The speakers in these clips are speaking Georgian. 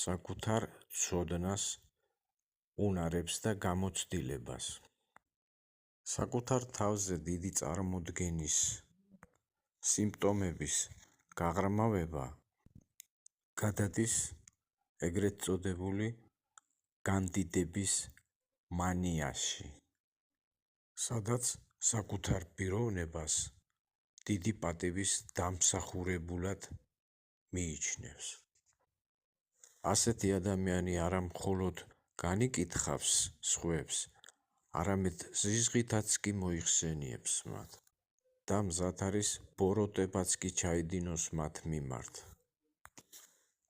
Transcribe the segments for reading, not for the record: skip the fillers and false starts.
საკუთარ ცოდნას, უნარებს და გამოცდილებას. საკუთარ თავზე დიდი წარმოდგენის სიმპტომების გაღრმავება გადადის ეგრეთ წოდებული განდიდების მანიაში, სადაც საკუთარ პიროვნებას დიდი პატივის დამსახურებულად მიიჩნევს. ასეთი ადამიანი არა მხოლოდ განიკითხავს სხვებს, არამედ ზიზღითაც კი მოიხსენიებს მათ და მზად არის ბოროტებაც კი ჩაიდინოს მათ მიმართ.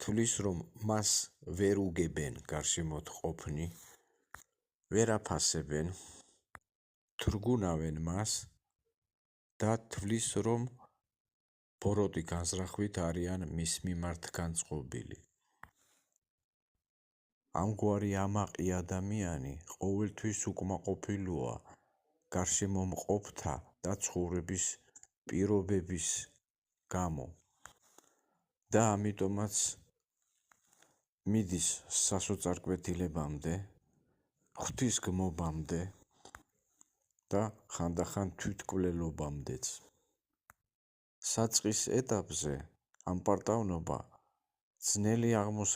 თვლის, რომ მას ვერ უგებენ გარშემოთ ყოფნი, ვერ აფასებენ, თრგუნავენ მას და თვლის, რომ ბოროტი განზრახვით არიან მის მიმართ განწყობილი. ამგვარი ამაყი ადამიანი ყოველთვის უკმაყოფილოა გარშემო მყოფთა და ცხოვრების პირობების გამო და ამიტომაც მიდის სასოწარკვეთილებამდე, ღვთისგმობამდე და ხანდახან თვითკვლელობამდეც. საწყის ეტაპზე ამ პარტავნობა ძნელი აღმოსაჩინო